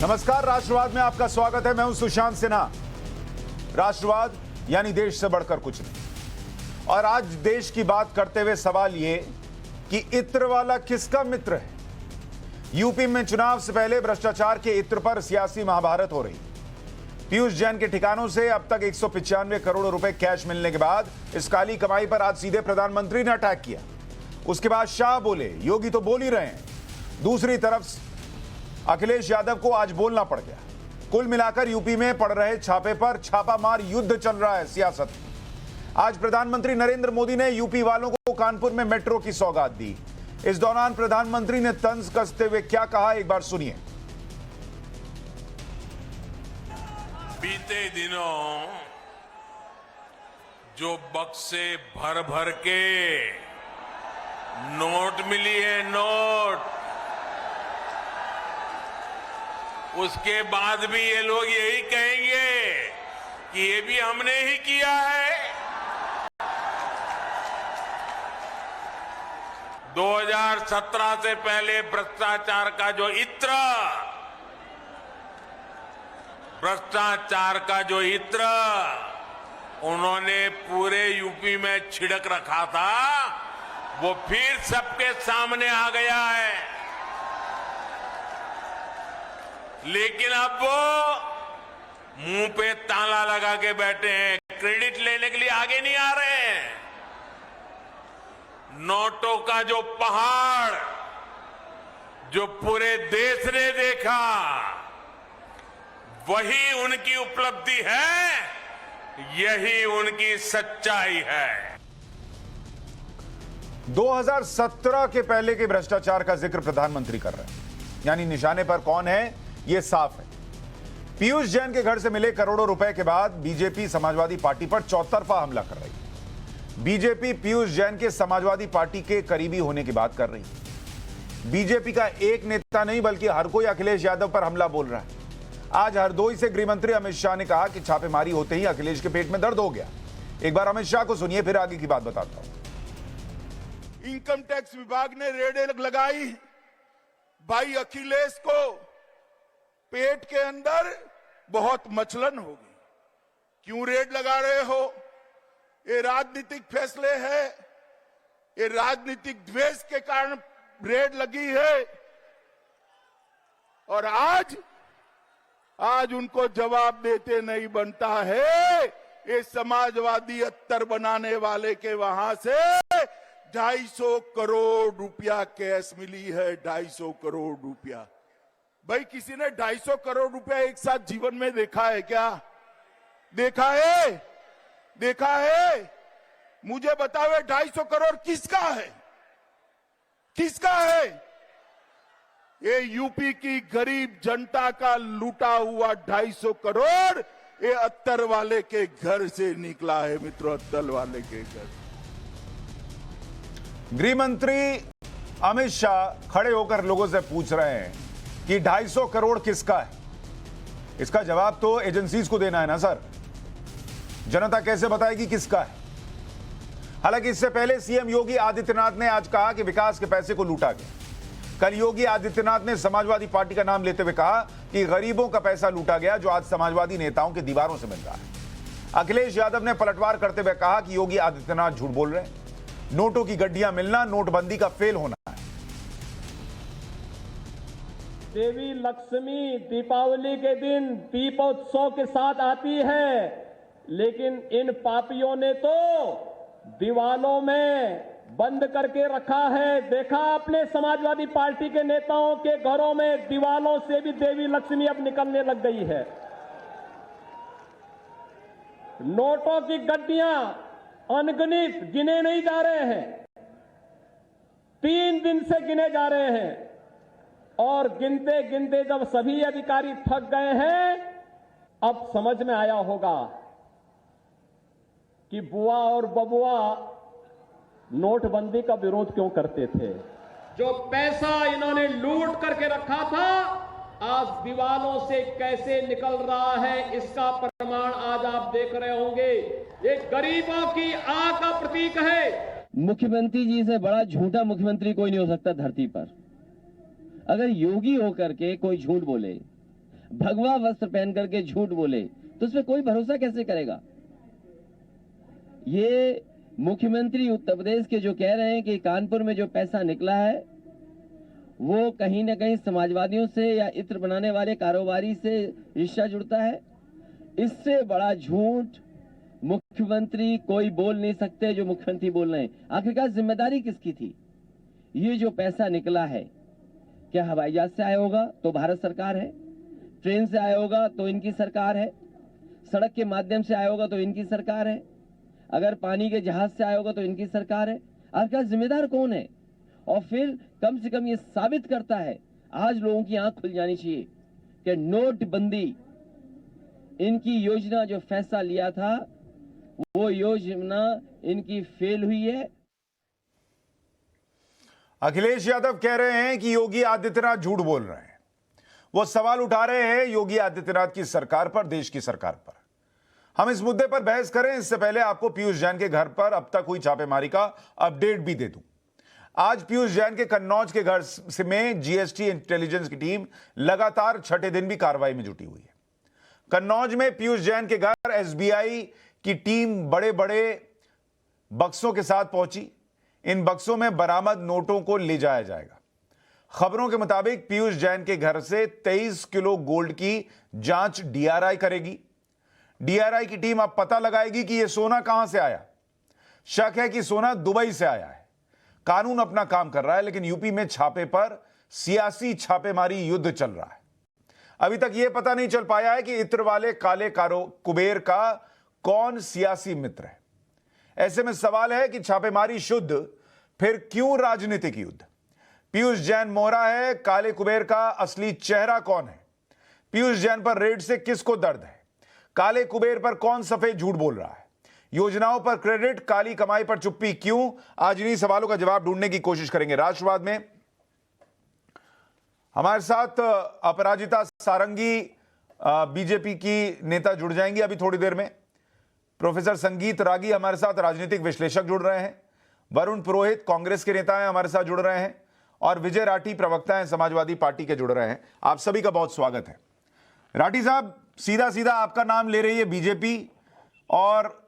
नमस्कार, राष्ट्रवाद में आपका स्वागत है। मैं हूं सुशांत सिन्हा। राष्ट्रवाद यानी देश से बढ़कर कुछ नहीं। और आज देश की बात करते हुए सवाल यह कि इत्र वाला किसका मित्र है। यूपी में चुनाव से पहले भ्रष्टाचार के इत्र पर सियासी महाभारत हो रही। पीयूष जैन के ठिकानों से अब तक 195 करोड़ रुपए कैश मिलने के बाद इस काली कमाई पर आज सीधे प्रधानमंत्री ने अटैक किया। उसके बाद शाह बोले, योगी तो बोल ही रहे हैं। दूसरी तरफ अखिलेश यादव को आज बोलना पड़ गया। कुल मिलाकर यूपी में पड़ रहे छापे पर छापामार युद्ध चल रहा है सियासत। आज प्रधानमंत्री नरेंद्र मोदी ने यूपी वालों को कानपुर में मेट्रो की सौगात दी। इस दौरान प्रधानमंत्री ने तंज कसते हुए क्या कहा, एक बार सुनिए। बीते दिनों जो बक्से भर भर के नोट मिली है, नोट, उसके बाद भी ये लोग यही कहेंगे कि ये भी हमने ही किया है। 2017 से पहले भ्रष्टाचार का जो इत्र उन्होंने पूरे यूपी में छिड़क रखा था, वो फिर सबके सामने आ गया है। लेकिन अब वो मुंह पे ताला लगा के बैठे हैं, क्रेडिट लेने के लिए आगे नहीं आ रहे हैं। नोटों का जो पहाड़ जो पूरे देश ने देखा, वही उनकी उपलब्धि है, यही उनकी सच्चाई है। 2017 के पहले के भ्रष्टाचार का जिक्र प्रधानमंत्री कर रहे हैं, यानी निशाने पर कौन है यह साफ है। पीयूष जैन के घर से मिले करोड़ों रुपए के बाद बीजेपी समाजवादी पार्टी पर चौतरफा हमला कर रही है। बीजेपी पीयूष जैन के समाजवादी पार्टी के करीबी होने की बात कर रही है। बीजेपी का एक नेता नहीं बल्कि हर कोई अखिलेश यादव पर हमला बोल रहा है। आज हरदोई से गृह मंत्री अमित शाह ने कहा कि छापेमारी होते ही अखिलेश के पेट में दर्द हो गया। एक बार अमित शाह को सुनिए, फिर आगे की बात बताता हूं। इनकम टैक्स विभाग ने रेड लगाई, भाई अखिलेश को पेट के अंदर बहुत मचलन होगी। क्यों रेड लगा रहे हो? ये राजनीतिक फैसले है, ये राजनीतिक द्वेष के कारण रेड लगी है। और आज उनको जवाब देते नहीं बनता है। ये समाजवादी अत्तर बनाने वाले के वहां से 250 करोड़ रुपया कैश मिली है। 250 करोड़ रुपया। भाई किसी ने 250 करोड़ रुपया एक साथ जीवन में देखा है क्या? देखा है? देखा है? मुझे बताओ, 250 करोड़ किसका है? किसका है? ये यूपी की गरीब जनता का लूटा हुआ 250 करोड़ ये अत्तर वाले के घर से निकला है मित्रों, अत्तर वाले के घर। गृह मंत्री अमित शाह खड़े होकर लोगों से पूछ रहे हैं कि 250 करोड़ किसका है। इसका जवाब तो एजेंसीज को देना है ना सर। जनता कैसे बताएगी किसका है? हालांकि इससे पहले सीएम योगी आदित्यनाथ ने आज कहा कि विकास के पैसे को लूटा गया। कल योगी आदित्यनाथ ने समाजवादी पार्टी का नाम लेते हुए कहा कि गरीबों का पैसा लूटा गया, जो आज समाजवादी नेताओं के दीवारों से मिल रहा है। अखिलेश यादव ने पलटवार करते हुए कहा कि योगी आदित्यनाथ झूठ बोल रहे हैं। नोटों की गड्डियां मिलना नोटबंदी का फेल होना है। देवी लक्ष्मी दीपावली के दिन दीपोत्सव के साथ आती है, लेकिन इन पापियों ने तो दीवालों में बंद करके रखा है। देखा आपने समाजवादी पार्टी के नेताओं के घरों में दीवालों से भी देवी लक्ष्मी अब निकलने लग गई है। नोटों की गड्डियां अनगिनत गिने नहीं जा रहे हैं, 3 दिन से गिने जा रहे हैं। और गिनते गिनते जब सभी अधिकारी थक गए हैं, अब समझ में आया होगा कि बुआ और बबुआ नोटबंदी का विरोध क्यों करते थे। जो पैसा इन्होंने लूट करके रखा था, आज दीवालों से कैसे निकल रहा है, इसका प्रमाण आज आप देख रहे होंगे। ये गरीबों की आह का प्रतीक है। मुख्यमंत्री जी से बड़ा झूठा मुख्यमंत्री कोई नहीं हो सकता धरती पर। अगर योगी होकर के कोई झूठ बोले भगवा वस्त्र पहन करके झूठ बोले तो उसमें कोई भरोसा कैसे करेगा? ये मुख्यमंत्री उत्तर प्रदेश के जो कह रहे हैं कि कानपुर में जो पैसा निकला है वो कहीं ना कहीं समाजवादियों से या इत्र बनाने वाले कारोबारी से रिश्ता जुड़ता है, इससे बड़ा झूठ मुख्यमंत्री कोई बोल नहीं सकते जो मुख्यमंत्री बोल रहे हैं। आखिरकार जिम्मेदारी किसकी थी? ये जो पैसा निकला है क्या हवाई जहाज से आया होगा तो भारत सरकार है, ट्रेन से आया होगा तो इनकी सरकार है, सड़क के माध्यम से आया होगा तो इनकी सरकार है, अगर पानी के जहाज से आया होगा तो इनकी सरकार है। आखिरकार जिम्मेदार कौन है? और फिर कम से कम ये साबित करता है, आज लोगों की आंख खुल जानी चाहिए कि नोटबंदी इनकी योजना जो फैसला लिया था वो योजना इनकी फेल हुई है। अखिलेश यादव कह रहे हैं कि योगी आदित्यनाथ झूठ बोल रहे हैं। वो सवाल उठा रहे हैं योगी आदित्यनाथ की सरकार पर, देश की सरकार पर। हम इस मुद्दे पर बहस करें इससे पहले आपको पीयूष जैन के घर पर अब तक हुई छापेमारी का अपडेट भी दे दूं। आज पीयूष जैन के कन्नौज के घर में जीएसटी इंटेलिजेंस की टीम लगातार छठे दिन भी कार्रवाई में जुटी हुई है। कन्नौज में पीयूष जैन के घर एसबीआई की टीम बड़े बड़े बक्सों के साथ पहुंची। इन बक्सों में बरामद नोटों को ले जाया जाएगा। खबरों के मुताबिक पीयूष जैन के घर से 23 किलो गोल्ड की जांच डीआरआई करेगी। डीआरआई की टीम अब पता लगाएगी कि यह सोना कहां से आया। शक है कि सोना दुबई से आया है। कानून अपना काम कर रहा है, लेकिन यूपी में छापे पर सियासी छापेमारी युद्ध चल रहा है। अभी तक यह पता नहीं चल पाया है कि इत्र वाले काले कुबेर का कौन सियासी मित्र है। ऐसे में सवाल है कि छापेमारी शुद्ध, फिर क्यों राजनीतिक युद्ध? पीयूष जैन मोहरा है, काले कुबेर का असली चेहरा कौन है? पीयूष जैन पर रेड से किसको दर्द है? काले कुबेर पर कौन सफेद झूठ बोल रहा है? योजनाओं पर क्रेडिट, काली कमाई पर चुप्पी क्यों? आज इन्हीं सवालों का जवाब ढूंढने की कोशिश करेंगे। राष्ट्रवाद में हमारे साथ अपराजिता सारंगी बीजेपी की नेता जुड़ जाएंगी अभी थोड़ी देर में। प्रोफेसर संगीत रागी हमारे साथ राजनीतिक विश्लेषक जुड़ रहे हैं। वरुण पुरोहित कांग्रेस के नेता हैं, हमारे साथ जुड़ रहे हैं। और विजय राठी प्रवक्ता हैं, समाजवादी पार्टी के जुड़ रहे हैं। आप सभी का बहुत स्वागत है। राठी साहब, सीधा सीधा आपका नाम ले रही है बीजेपी, और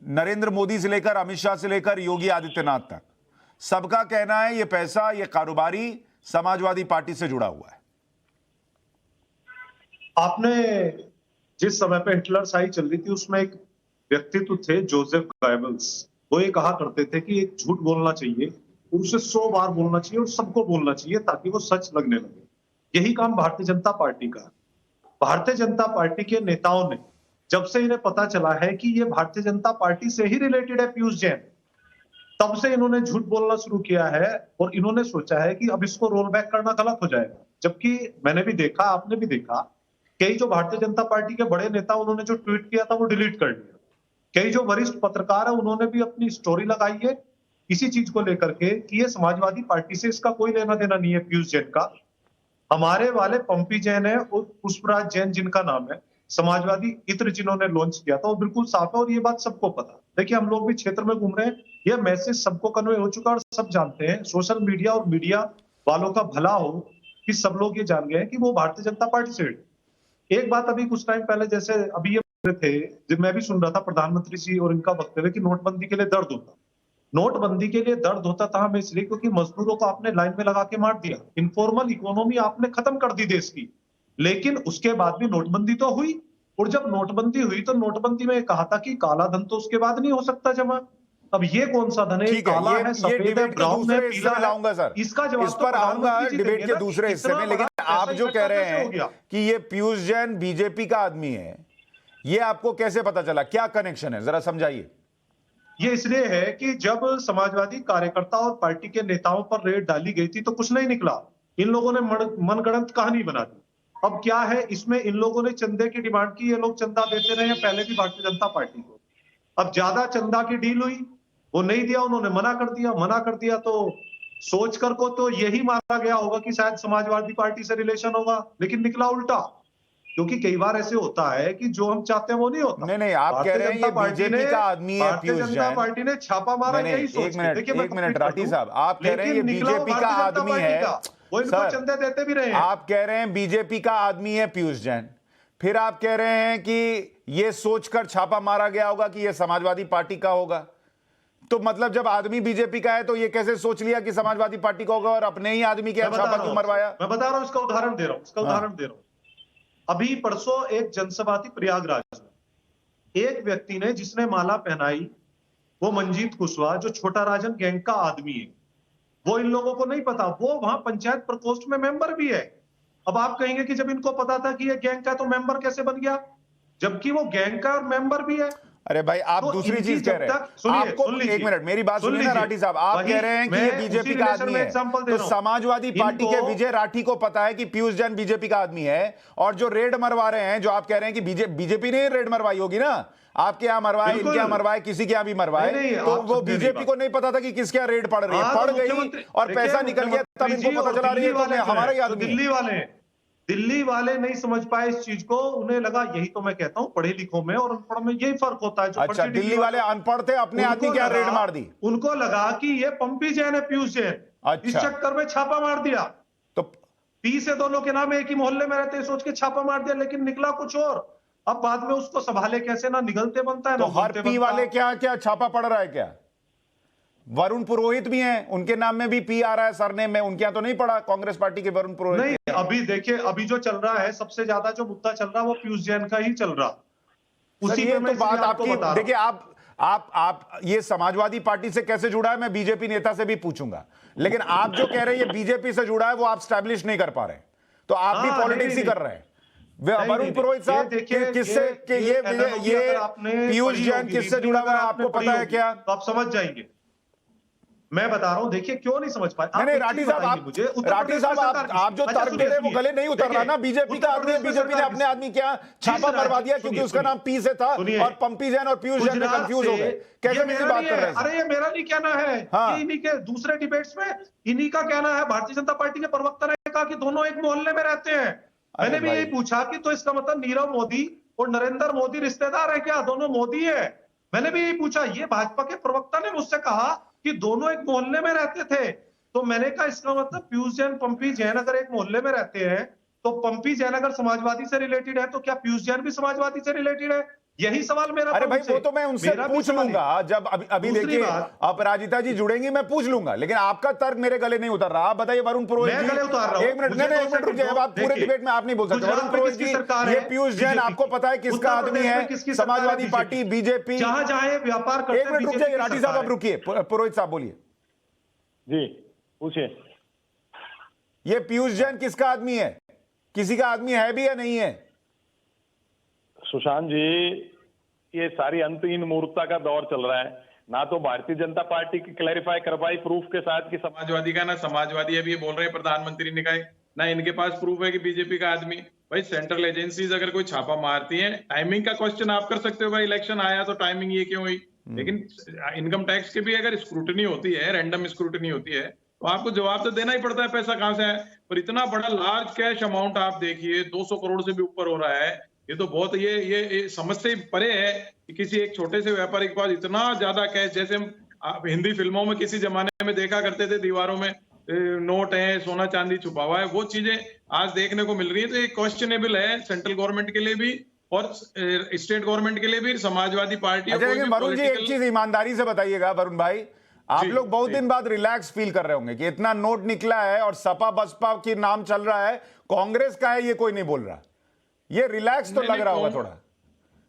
नरेंद्र मोदी से लेकर अमित शाह से लेकर योगी आदित्यनाथ तक सबका कहना है ये पैसा, ये कारोबारी समाजवादी पार्टी से जुड़ा हुआ है। आपने जिस समय पे हिटलर शाही चल रही थी उसमें एक व्यक्तित्व थे जोसेफ गॉयबल्स। वो ये कहा करते थे कि एक झूठ बोलना चाहिए, उसे 100 बार बोलना चाहिए और सबको बोलना चाहिए ताकि वो सच लगने लगे। यही काम भारतीय जनता पार्टी का है। भारतीय जनता पार्टी के नेताओं ने जब से इन्हें पता चला है कि ये भारतीय जनता पार्टी से ही रिलेटेड है पीयूष जैन, तब से इन्होंने झूठ बोलना शुरू किया है और इन्होंने सोचा है कि अब इसको रोल बैक करना गलत हो जाएगा। जबकि मैंने भी देखा, आपने भी देखा, कई जो भारतीय जनता पार्टी के बड़े नेता उन्होंने जो ट्वीट किया था वो डिलीट कर दिया। कई जो वरिष्ठ पत्रकार है उन्होंने भी अपनी स्टोरी लगाई है इसी चीज को लेकर के कि ये समाजवादी पार्टी से इसका कोई लेना देना नहीं है पीयूष जैन का। हमारे वाले पंपी जैन है और पुष्पराज जैन जिनका नाम है, समाजवादी इत्र जिन्होंने लॉन्च किया था, वो बिल्कुल साफ है और ये बात सबको पता। देखिए, हम लोग भी क्षेत्र में घूम रहे हैं, ये मैसेज सबको कन्वे हो चुका और सब जानते हैं। सोशल मीडिया और मीडिया वालों का भला हो कि सब लोग ये जान गए हैं कि वो भारतीय जनता पार्टी से। एक बात अभी कुछ टाइम पहले जैसे अभी ये थे, जब मैं भी सुन रहा था प्रधानमंत्री जी और इनका वक्तव्य कि नोटबंदी के लिए दर्द होता। नोटबंदी के लिए दर्द होता था हमें इसलिए क्योंकि मजदूरों को आपने लाइन में लगा के मार दिया, इनफॉर्मल इकोनॉमी आपने खत्म कर दी देश की। लेकिन उसके बाद भी नोटबंदी तो हुई, और जब नोटबंदी हुई तो नोटबंदी में कहा था कि काला धन तो उसके बाद नहीं हो सकता जमा। अब ये कौन सा धन है? काला है, सफेद है, ब्राउन है, पीला है? सर, इसका जवाब इस पर आऊंगा डिबेट के दूसरे हिस्से में। लेकिन आप जो कह रहे हैं कि ये पीयूष जैन बीजेपी का आदमी है, ये आपको कैसे पता चला? क्या कनेक्शन है, जरा समझाइए। ये इसलिए है कि जब समाजवादी कार्यकर्ता और पार्टी के नेताओं पर रेड डाली गई थी तो कुछ नहीं निकला। इन लोगों ने मनगढ़ंत कहानी बना दी। अब क्या है इसमें, इन लोगों ने चंदे की डिमांड की, ये लोग चंदा देते रहे हैं पहले भी भारतीय जनता पार्टी को। अब ज्यादा चंदा की डील हुई, वो नहीं दिया, उन्होंने मना कर दिया तो सोच कर को तो यही माना गया होगा कि शायद समाजवादी पार्टी से रिलेशन होगा, लेकिन निकला उल्टा। क्योंकि कई बार ऐसे होता है कि जो हम चाहते हैं वो नहीं होता। नहीं, आप कह रहे हैं ये बीजेपी का आदमी है पीयूष जैन। जनता पार्टी ने छापा मारा, यही सोच के। एक मिनट राठी साहब, आप कह रहे हैं ये बीजेपी का आदमी है, वो इनको सर, चंदे देते भी रहे हैं। आप कह रहे हैं बीजेपी का आदमी है पीयूष जैन, फिर आप कह रहे हैं कि ये सोचकर छापा मारा गया होगा कि ये समाजवादी पार्टी का होगा। तो मतलब जब आदमी बीजेपी का है तो ये कैसे सोच लिया कि समाजवादी पार्टी का होगा और अपने ही आदमी के छापा क्यों मरवाया? मैं बता रहा हूं, इसका उदाहरण दे रहा हूं, अभी परसों एक जनसभा थी प्रयागराज में, एक व्यक्ति ने जिसने माला पहनाई वो मंजीत कुशवाहा, जो छोटा राजन गैंग का आदमी है, वो इन लोगों को नहीं पता, वो वहां पंचायत प्रकोष्ठ में मेंबर भी है। अब आप कहेंगे कि जब इनको पता था कि ये गैंग का तो मेंबर कैसे बन गया, जबकि वो गैंग का मेंबर भी है। अरे भाई आप तो दूसरी चीज कह रहे हैं। आपको एक मिनट मेरी बात सुनिए ना राठी साहब, आप कह रहे हैं कि ये बीजेपी का आदमी है, तो समाजवादी पार्टी के विजय राठी को पता है कि पीयूष जैन बीजेपी का आदमी है, और जो रेड मरवा रहे हैं, जो आप कह रहे हैं कि बीजेपी ने रेड मरवाई होगी ना, आपके यहाँ मरवाए, इनके यहाँ मरवाए, किसी के यहाँ भी मरवाए, तो वो बीजेपी को नहीं पता था कि किसके यहाँ रेड पड़ रही है, पड़ गई और पैसा निकल गया, तब इनको पता चला रही है तो हमारा ही आदमी। दिल्ली वाले नहीं समझ पाए इस चीज को, उन्हें लगा, यही तो मैं कहता हूं पढ़े लिखों में और अनपढ़ में यही फर्क होता है। जो अच्छा, दिल्ली वाले अनपढ़ थे, अपने आदमी क्या रेड मार दी, उनको लगा कि ये पंपी जैन है पीयूष जैन, इस चक्कर में छापा मार दिया। तो पी से दोनों के नाम एक ही मोहल्ले में रहते हैं, सोच के छापा मार दिया, लेकिन निकला कुछ और। अब बाद में उसको संभाले कैसे, ना निगलते बनता है, तो हर पी वाले क्या क्या छापा पड़ रहा है क्या? वरुण पुरोहित भी हैं, उनके नाम में भी पी आ रहा है सरनेम में, उनके यहाँ तो नहीं पड़ा कांग्रेस पार्टी के वरुण पुरोहित? नहीं, अभी देखिए, अभी जो चल रहा है, सबसे ज्यादा जो मुद्दा चल रहा है वो पीयूष जैन का ही चल रहा। उसी पे मैं बात आपकी, देखिए आप ये समाजवादी पार्टी से कैसे जुड़ा है मैं बीजेपी नेता से भी पूछूंगा, लेकिन आप जो कह रहे हैं ये बीजेपी से जुड़ा है वो आप स्टैब्लिश नहीं कर पा रहे, तो आप भी पॉलिटिक्स ही कर रहे हैं। वरुण पुरोहित साहब किससे, ये पीयूष जैन किससे जुड़ा हुआ है आपको पता है क्या? तो आप समझ जाएंगे, मैं बता रहा हूं। देखिए क्यों नहीं समझ पाए? नहीं राठी साहब, आप जो तर्क दे रहे हैं वो गले नहीं उतर रहा ना। बीजेपी का आदमी, बीजेपी ने अपने आदमी क्या छापा मरवा दिया क्योंकि उसका नाम पी से था और पंपी जैन और पीयूष जैन में कंफ्यूज हो गए। कैसे मेरी बात कर रहे हैं? अरे ये मेरा नहीं कहना है, इन्हीं के दूसरे डिबेट्स में इन्हीं का कहना है। भारतीय जनता पार्टी के प्रवक्ता ने कहा कि दोनों एक मोहल्ले में रहते हैं। मैंने भी यही पूछा कि तो इसका मतलब नीरव मोदी और नरेंद्र मोदी रिश्तेदार है क्या? दोनों मोदी है। मैंने भी यही पूछा। ये भाजपा के प्रवक्ता ने मुझसे कहा कि दोनों एक मोहल्ले में रहते थे। तो मैंने कहा इसका मतलब पीयूष जैन पंपी जैन अगर एक मोहल्ले में रहते हैं तो पंपी जैन अगर समाजवादी से रिलेटेड है तो क्या पीयूष जैन भी समाजवादी से रिलेटेड है? यही सवाल मेरा। अरे भाई वो तो मैं उनसे पूछ लूंगा जब अभी देखिए अपराजिता जी जुड़ेंगी, मैं पूछ लूंगा, लेकिन आपका तर्क मेरे गले नहीं उतर रहा। आप बताइए वरुण पुरोहित जी, एक मिनट रुक जाइए, आप पूरे डिबेट में आप नहीं बोल सकते। वरुण पुरोहित जी, ये पीयूष जैन आपको पता है किसका आदमी है? समाजवादी पार्टी, बीजेपी, जहां व्यापार करते हैं। एक मिनट रुक जाइए राठी साहब, आप रुकिए, पुरोहित साहब बोलिए। जी पूछिए। ये पीयूष जैन किसका आदमी है? किसी का आदमी है भी या नहीं है? सुशांत जी, ये सारी अंतहीन मूर्खता का दौर चल रहा है। ना तो भारतीय जनता पार्टी की क्लैरिफाई करवाई प्रूफ के साथ कि समाजवादी का, ना समाजवादी अभी ये बोल रहे हैं प्रधानमंत्री ने कहा, ना इनके पास प्रूफ है कि बीजेपी का आदमी। भाई सेंट्रल एजेंसीज अगर कोई छापा मारती है, टाइमिंग का क्वेश्चन आप कर सकते हो, भाई इलेक्शन आया तो टाइमिंग ये क्यों हुई, लेकिन इनकम टैक्स की भी अगर स्क्रूटनी होती है, रैंडम स्क्रूटनी होती है, तो आपको जवाब तो देना ही पड़ता है पैसा कहां से है। पर इतना बड़ा लार्ज कैश अमाउंट आप देखिए, 200 करोड़ से भी ऊपर हो रहा है। ये तो बहुत ये समझ से परे है कि किसी एक छोटे से व्यापारी के पास इतना ज्यादा कैश, जैसे हम हिंदी फिल्मों में किसी जमाने में देखा करते थे, दीवारों में नोट है, सोना चांदी छुपा हुआ है, वो चीजें आज देखने को मिल रही है। तो ये क्वेश्चनेबल है सेंट्रल गवर्नमेंट के लिए भी और स्टेट गवर्नमेंट के लिए भी, समाजवादी पार्टी। वरुण जी एक चीज ईमानदारी से बताइएगा, वरुण भाई, आप लोग बहुत दिन बाद रिलैक्स फील कर रहे होंगे कि इतना नोट निकला है और सपा बसपा की नाम चल रहा है, कांग्रेस का है ये कोई नहीं बोल रहा, ये रिलैक्स तो लग रहा होगा थोड़ा।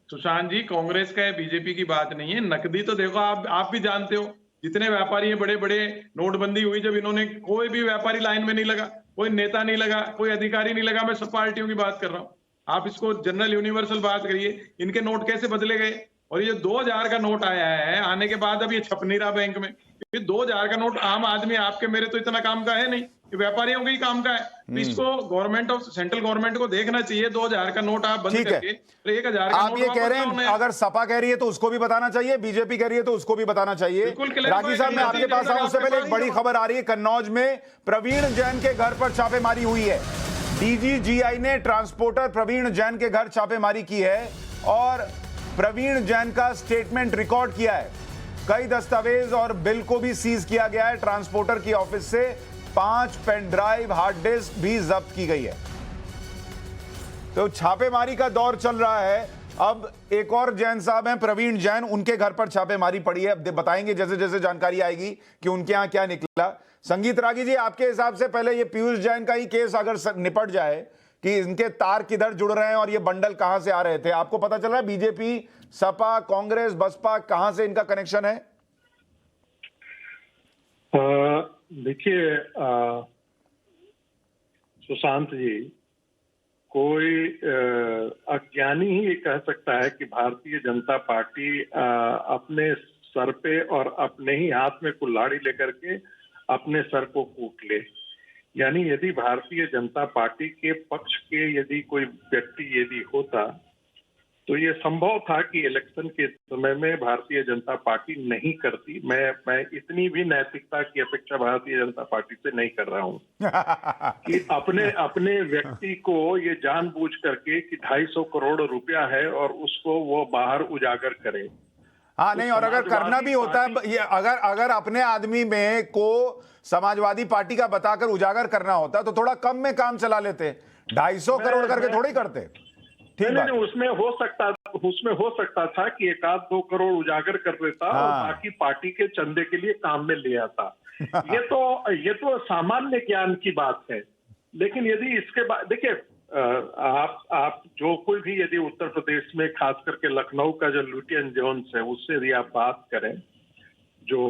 सुशांत जी, कांग्रेस का है, बीजेपी की बात नहीं है। नकदी तो देखो, आप भी जानते हो, जितने व्यापारी हैं बड़े बड़े, नोटबंदी हुई जब, इन्होंने कोई भी व्यापारी लाइन में नहीं लगा, कोई नेता नहीं लगा, कोई अधिकारी नहीं लगा। मैं सब पार्टियों की बात कर रहा हूँ। आप इसको जनरल यूनिवर्सल बात करिए, इनके नोट कैसे बदले गए। और ये 2000 का नोट आया है, आने के बाद अब ये छप नहीं रहा बैंक में। ये 2000 का नोट आम आदमी, आपके मेरे तो इतना काम का है नहीं, ये व्यापारियों के ही काम का है। तो इसको गवर्नमेंट ऑफ सेंट्रल गवर्नमेंट को देखना चाहिए। 2000 का नोट आप बंद करके 1000 का आप नोट ये कह रहे हैं अगर सपा कह रही है तो उसको भी बताना चाहिए, बीजेपी कह रही है तो उसको भी बताना चाहिए। राठी साहब, मैं आपके पास आऊं उससे पहले एक बड़ी खबर आ रही है। कन्नौज में प्रवीण जैन के घर पर छापेमारी हुई है। डीजीजीआई ने ट्रांसपोर्टर प्रवीण जैन के घर छापेमारी की है और प्रवीण जैन का स्टेटमेंट रिकॉर्ड किया है। कई दस्तावेज और बिल को भी सीज किया गया है ट्रांसपोर्टर की ऑफिस से। 5 पेन ड्राइव, हार्ड डिस्क भी जब्त की गई है। तो छापेमारी का दौर चल रहा है। अब एक और जैन साहब हैं, प्रवीण जैन, उनके घर पर छापेमारी पड़ी है। अब बताएंगे जैसे जैसे जानकारी आएगी कि उनके यहां क्या निकला। संगीत रागी जी, आपके हिसाब से पहले ये पीयूष जैन का ही केस अगर निपट जाए कि इनके तार किधर जुड़ रहे हैं और ये बंडल कहां से आ रहे थे, आपको पता चल रहा है बीजेपी, सपा, कांग्रेस, बसपा, कहां से इनका कनेक्शन है? देखिए सुशांत जी, कोई अज्ञानी ही ये कह सकता है कि भारतीय जनता पार्टी अपने सर पे और अपने ही हाथ में कुल्हाड़ी लेकर के अपने सर को कूट ले। यानी यदि भारतीय जनता पार्टी के पक्ष के यदि कोई व्यक्ति यदि होता तो ये संभव था कि इलेक्शन के समय में भारतीय जनता पार्टी नहीं करती। मैं इतनी भी नैतिकता की अपेक्षा भारतीय जनता पार्टी से नहीं कर रहा हूँ कि अपने व्यक्ति को ये जानबूझ करके कि 250 करोड़ रुपया है और उसको वो बाहर उजागर करे। हाँ, नहीं, और अगर करना भी होता है, ये अगर अपने आदमी में को समाजवादी पार्टी का बताकर उजागर करना होता तो थोड़ा कम में काम चला लेते। 250 करोड़ करके थोड़ी करते। नहीं, उसमें हो सकता था कि 1-2 करोड़ उजागर कर देता और बाकी पार्टी के चंदे के लिए काम में ले आता। ये तो सामान्य ज्ञान की बात है। लेकिन यदि इसके बाद देखिए, आप जो कोई भी यदि उत्तर प्रदेश में खास करके लखनऊ का जो लुटियन जोन्स है उससे यदि आप बात करें, जो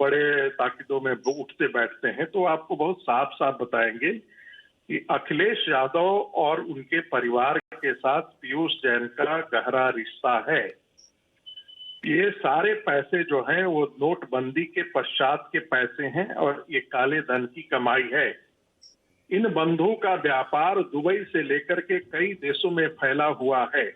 बड़े ताकतों में उठते बैठते हैं, तो आपको बहुत साफ साफ बताएंगे कि अखिलेश यादव और उनके परिवार के साथ पीयूष जैन का गहरा रिश्ता है। ये सारे पैसे जो हैं वो नोटबंदी के पश्चात के पैसे हैं और ये काले धन की कमाई है। इन बंधुओं का व्यापार दुबई से लेकर के कई देशों में फैला हुआ है।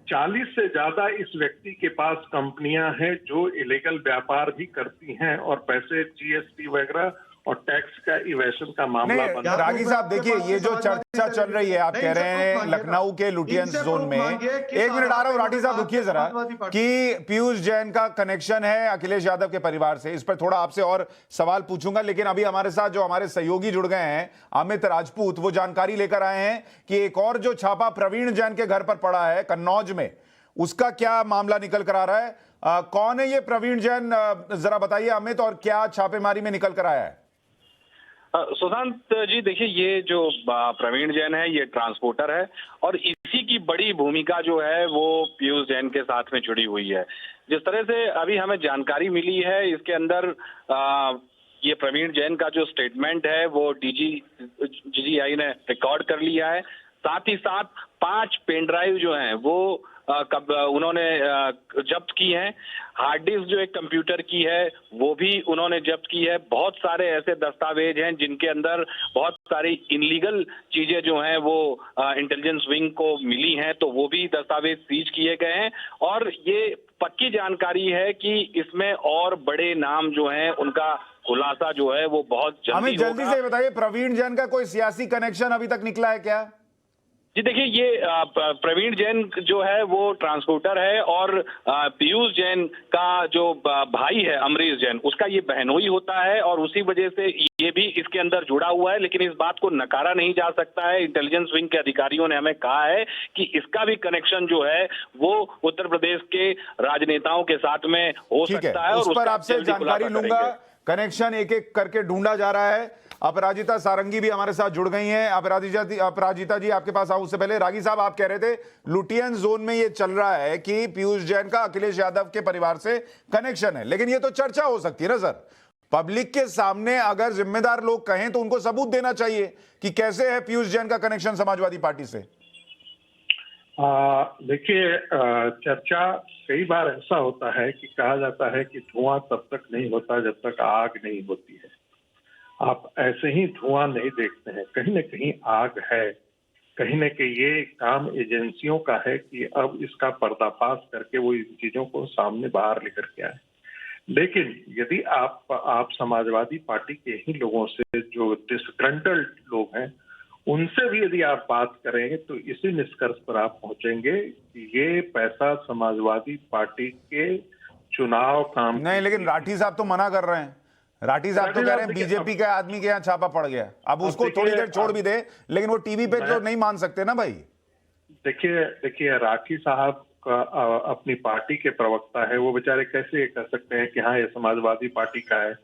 40 से ज्यादा इस व्यक्ति के पास कंपनियां हैं जो इलीगल व्यापार भी करती हैं और पैसे जीएसटी वगैरह और टैक्स का इवेशन का मामला बना। रागी साहब देखिए, ये जो चर्चा चल रही है, आप कह रहे हैं लखनऊ के लुटियंस जोन में, 1 मिनट आ रहा हूं राठी साहब, रुकिए जरा, कि पीयूष जैन का कनेक्शन है अखिलेश यादव के परिवार से। इस पर थोड़ा आपसे और सवाल पूछूंगा, लेकिन अभी हमारे साथ जो हमारे सहयोगी जुड़ गए हैं, अमित राजपूत, वो जानकारी लेकर आए हैं कि एक और जो छापा प्रवीण जैन के घर पर पड़ा है कन्नौज में, उसका क्या मामला निकल कर आ रहा है। कौन है ये प्रवीण जैन, जरा बताइए अमित, और क्या छापेमारी में निकल कर आया है? सुशांत जी, देखिए, ये जो प्रवीण जैन है ये ट्रांसपोर्टर है और इसी की बड़ी भूमिका जो है वो पीयूष जैन के साथ में जुड़ी हुई है। जिस तरह से अभी हमें जानकारी मिली है, इसके अंदर ये प्रवीण जैन का जो स्टेटमेंट है वो DGI ने रिकॉर्ड कर लिया है। साथ ही साथ 5 पेन ड्राइव जो हैं वो उन्होंने जब्त की हैं। हार्ड डिस्क जो एक कंप्यूटर की है वो भी उन्होंने जब्त की है। बहुत सारे ऐसे दस्तावेज हैं जिनके अंदर बहुत सारी इनलीगल चीजें जो हैं वो इंटेलिजेंस विंग को मिली हैं, तो वो भी दस्तावेज सीज किए गए हैं। और ये पक्की जानकारी है कि इसमें और बड़े नाम जो हैं उनका खुलासा जो है वो बहुत जल्दी होगा। जल्दी से बताइए, प्रवीण जैन का कोई सियासी कनेक्शन अभी तक निकला है क्या? जी देखिए, ये प्रवीण जैन जो है वो ट्रांसपोर्टर है और पीयूष जैन का जो भाई है अमरीश जैन, उसका ये बहनोई होता है और उसी वजह से ये भी इसके अंदर जुड़ा हुआ है। लेकिन इस बात को नकारा नहीं जा सकता है। इंटेलिजेंस विंग के अधिकारियों ने हमें कहा है कि इसका भी कनेक्शन जो है वो उत्तर प्रदेश के राजनेताओं के साथ में हो सकता है। उस पर आपसे जानकारी लूंगा। कनेक्शन एक एक करके ढूंढा जा रहा है। अपराजिता सारंगी भी हमारे साथ जुड़ गई हैं। अपराजिता जी, आपके पास आऊं उससे पहले, रागी साहब आप कह रहे थे लुटियन जोन में ये चल रहा है कि पीयूष जैन का अखिलेश यादव के परिवार से कनेक्शन है, लेकिन ये तो चर्चा हो सकती है ना सर। पब्लिक के सामने अगर जिम्मेदार लोग कहें तो उनको सबूत देना चाहिए कि कैसे है पीयूष जैन का कनेक्शन समाजवादी पार्टी से। देखिए, चर्चा कई बार ऐसा होता है कि कहा जाता है कि धुआं तब तक नहीं होता जब तक आग नहीं होती है। आप ऐसे ही धुआं नहीं देखते हैं, कहीं न कहीं आग है। कहीं न कहीं ये काम एजेंसियों का है कि अब इसका पर्दाफाश करके वो इन चीजों को सामने बाहर लेकर के आए। लेकिन यदि आप समाजवादी पार्टी के ही लोगों से, जो डिसग्रंटल्ड लोग हैं, उनसे भी यदि आप बात करेंगे तो इसी निष्कर्ष पर आप पहुंचेंगे कि ये पैसा समाजवादी पार्टी के चुनाव काम नहीं, लेकिन राठी साहब तो मना कर रहे हैं। राठी साहब तो कह रहे हैं बीजेपी के आदमी के यहाँ छापा पड़ गया, अब उसको थोड़ी देर छोड़ भी दे, लेकिन वो टीवी पे तो नहीं मान सकते ना भाई। देखिए राठी साहब का अपनी पार्टी के प्रवक्ता है, वो बेचारे कैसे कह सकते हैं कि हाँ ये समाजवादी पार्टी का है।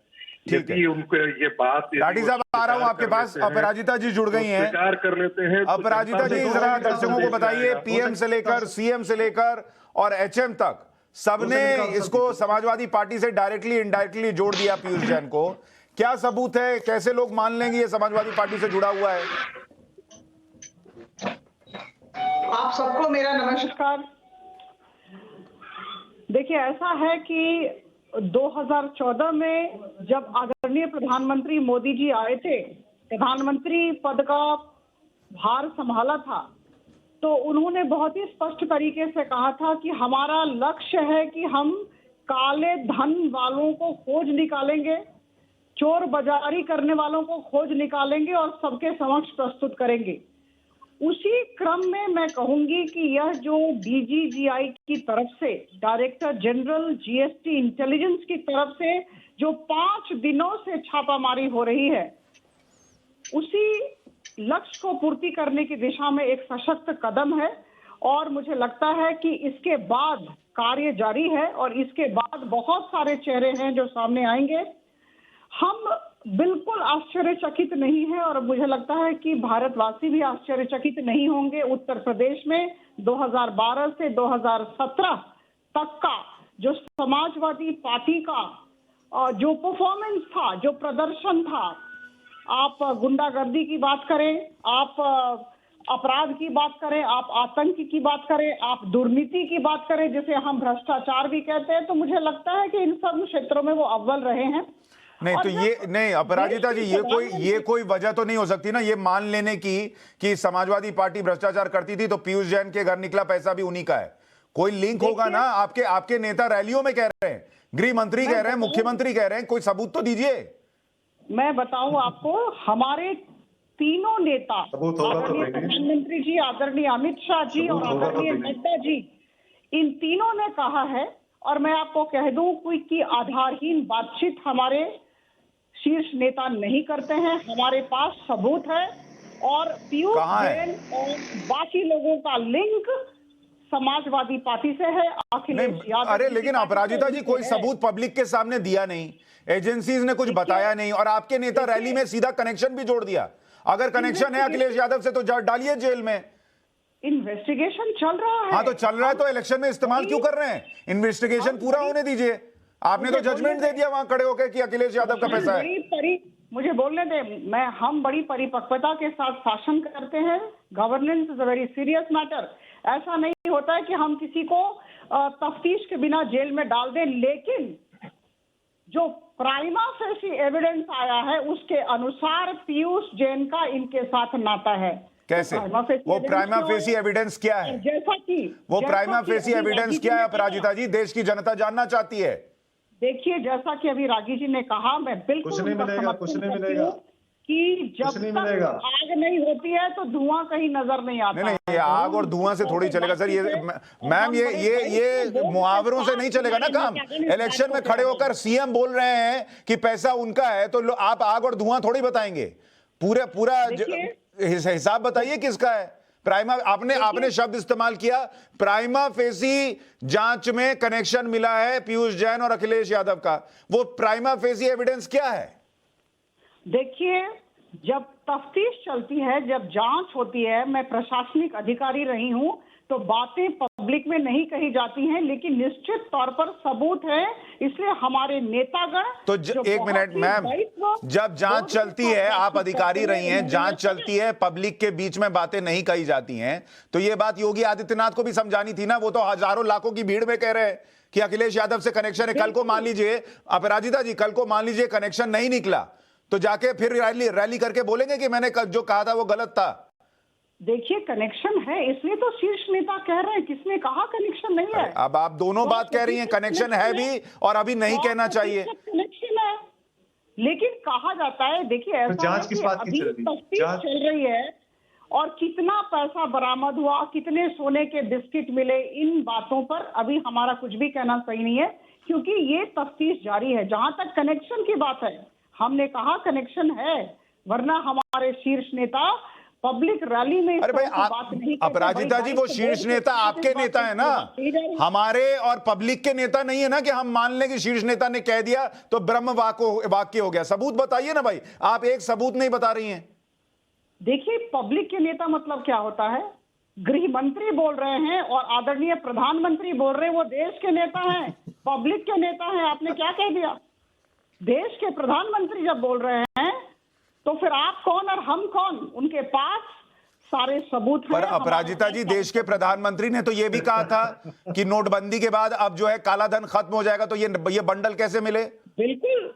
यदि उनको ये बात, राठी साहब आ रहा हूँ आपके पास, अपराजिता जी जुड़ गई हैं, स्वीकार कर लेते हैं। अपराजिता जी जरा दर्शकों को बताइए, पीएम से लेकर सीएम से लेकर और एचएम तक सबने इसको समाजवादी पार्टी से डायरेक्टली इनडायरेक्टली जोड़ दिया पीयूष जैन को, क्या सबूत है, कैसे लोग मान लेंगे ये समाजवादी पार्टी से जुड़ा हुआ है? आप सबको मेरा नमस्कार। देखिए ऐसा है कि 2014 में जब आदरणीय प्रधानमंत्री मोदी जी आए थे, प्रधानमंत्री पद का भार संभाला था, तो उन्होंने बहुत ही स्पष्ट तरीके से कहा था कि हमारा लक्ष्य है कि हम काले धन वालों को खोज निकालेंगे, चोर बाजारी करने वालों को खोज निकालेंगे और सबके समक्ष प्रस्तुत करेंगे। उसी क्रम में मैं कहूंगी कि यह जो डीजीजीआई की तरफ से, डायरेक्टर जनरल जीएसटी इंटेलिजेंस की तरफ से जो 5 दिनों से छापामारी हो रही है, उसी लक्ष्य को पूर्ति करने की दिशा में एक सशक्त कदम है। और मुझे लगता है कि इसके बाद कार्य जारी है और इसके बाद बहुत सारे चेहरे हैं जो सामने आएंगे। हम बिल्कुल आश्चर्यचकित नहीं है और मुझे लगता है कि भारतवासी भी आश्चर्यचकित नहीं होंगे। उत्तर प्रदेश में 2012 से 2017 तक का जो समाजवादी पार्टी का जो परफॉर्मेंस था, जो प्रदर्शन था, आप गुंडागर्दी की बात करें, आप अपराध की बात करें, आप आतंक की बात करें, आप दुर्नीति की बात करें, जिसे हम भ्रष्टाचार भी कहते हैं, तो मुझे लगता है कि इन सब क्षेत्रों में वो अव्वल रहे हैं। नहीं तो ये नहीं अपराजिता जी, ये कोई वजह तो नहीं हो सकती ना ये मान लेने की कि समाजवादी पार्टी भ्रष्टाचार करती थी तो पीयूष जैन के घर निकला पैसा भी उन्हीं का है। कोई लिंक होगा ना, आपके नेता रैलियों में कह रहे हैं, गृह मंत्री कह रहे हैं, मुख्यमंत्री कह रहे हैं, कोई सबूत तो दीजिए। मैं बताऊं आपको, हमारे तीनों नेता, आदरणीय प्रधानमंत्री जी, आदरणीय अमित शाह जी और आदरणीय नड्डा जी, इन तीनों ने कहा है, और मैं आपको कह दूं कि आधारहीन बातचीत हमारे शीर्ष नेता नहीं करते हैं, हमारे पास सबूत है। और पीयूष जैन और बाकी लोगों का लिंक समाजवादी पार्टी से है, अखिलेश यादव। अरे लेकिन अपराजिता जी कोई सबूत पब्लिक के सामने दिया नहीं, एजेंसीज ने कुछ बताया नहीं, और आपके नेता रैली में सीधा कनेक्शन भी जोड़ दिया। अगर कनेक्शन है अखिलेश यादव से तो डालिए जेल में। इन्वेस्टिगेशन चल रहा है। हाँ तो चल रहा है तो इलेक्शन में इस्तेमाल क्यों कर रहे हैं? इन्वेस्टिगेशन पूरा होने दीजिए। आपने तो जजमेंट दे दिया वहां खड़े होकर कि अखिलेश यादव का पैसा है। मुझे बोलने दे, हम बड़ी परिपक्वता के साथ शासन करते हैं। Governance is a very serious matter. ऐसा नहीं होता है कि हम किसी को तफ्तीश के बिना जेल में डाल दें, लेकिन जो प्राइमा फेसी एविडेंस आया है उसके अनुसार पीयूष जैन का इनके साथ नाता है। कैसे? वो प्राइमा फेसी एविडेंस क्या है? जैसा कि वो प्राइमा फेसी एविडेंस क्या है अपराजिता जी, देश की जनता जानना चाहती है। देखिए जैसा कि अभी रागी जी ने कहा, मैं बिल्कुल कुछ नहीं मिलेगा कि जब तक आग नहीं होती है तो धुआं कहीं नजर नहीं आता। नहीं ये आग और धुआं से थोड़ी चलेगा सर। ये मैम ये मुहावरों से नहीं चलेगा ना काम। इलेक्शन में खड़े होकर सीएम बोल रहे हैं कि पैसा उनका है, तो आप आग और धुआं थोड़ी बताएंगे, पूरा हिसाब बताइए किसका है। प्राइमा आपने शब्द इस्तेमाल किया, प्राइमा फेसी जांच में कनेक्शन मिला है पीयूष जैन और अखिलेश यादव का। वो प्राइमा फेसी एविडेंस क्या है? देखिए जब तफ्तीश चलती है, जब जांच होती है, मैं प्रशासनिक अधिकारी रही हूं, तो बातें पब्लिक में नहीं कही जाती हैं, लेकिन निश्चित तौर पर सबूत है। इसलिए हमारे नेतागण तो एक मिनट मैम, जब जांच चलती है, आप अधिकारी रही हैं, जांच चलती है, पब्लिक के बीच में बातें नहीं कही जाती हैं, तो ये बात योगी आदित्यनाथ को भी समझानी थी ना। वो तो हजारों लाखों की भीड़ में कह रहे हैं कि अखिलेश यादव से कनेक्शन है। कल को मान लीजिए अपराजिता जी, कल को मान लीजिए कनेक्शन नहीं निकला, तो जाके फिर रैली करके बोलेंगे कि मैंने जो कहा था वो गलत था। देखिए कनेक्शन है, इसलिए तो शीर्ष नेता कह रहे हैं। किसने कहा कनेक्शन नहीं है? अब आप दोनों बात कह रही हैं, कनेक्शन है भी और अभी नहीं कहना चाहिए। कनेक्शन है, लेकिन कहा जाता है, देखिए ऐसा है कि अभी तफ्तीश चल रही है और कितना पैसा बरामद हुआ, कितने सोने के बिस्किट मिले, इन बातों पर अभी हमारा कुछ भी कहना सही नहीं है। क्योंकि ये तफ्तीश जारी है। जहां तक कनेक्शन की बात है, हमने कहा कनेक्शन है, वरना हमारे शीर्ष नेता पब्लिक रैली में अरे भाई बात नहीं करते। अपराजिता जी, वो शीर्ष नेता आपके नेता है ना, हमारे और पब्लिक के नेता नहीं है ना कि हम मान लें कि शीर्ष नेता ने कह दिया तो ब्रह्म वाक्य हो गया। सबूत बताइए ना भाई, आप एक सबूत नहीं बता रही हैं। देखिए, पब्लिक के नेता मतलब क्या होता है? गृह मंत्री बोल रहे हैं और आदरणीय प्रधानमंत्री बोल रहे हैं वो देश के नेता हैं, पब्लिक के नेता हैं। आपने क्या कह दिया? देश के प्रधानमंत्री जब बोल रहे हैं तो फिर आप कौन और हम कौन? उनके पास सारे सबूत हैं। पर अपराजिता जी, देश के प्रधानमंत्री ने तो यह भी कहा था कि नोटबंदी के बाद अब जो है काला धन खत्म हो जाएगा, तो ये बंडल कैसे मिले? बिल्कुल,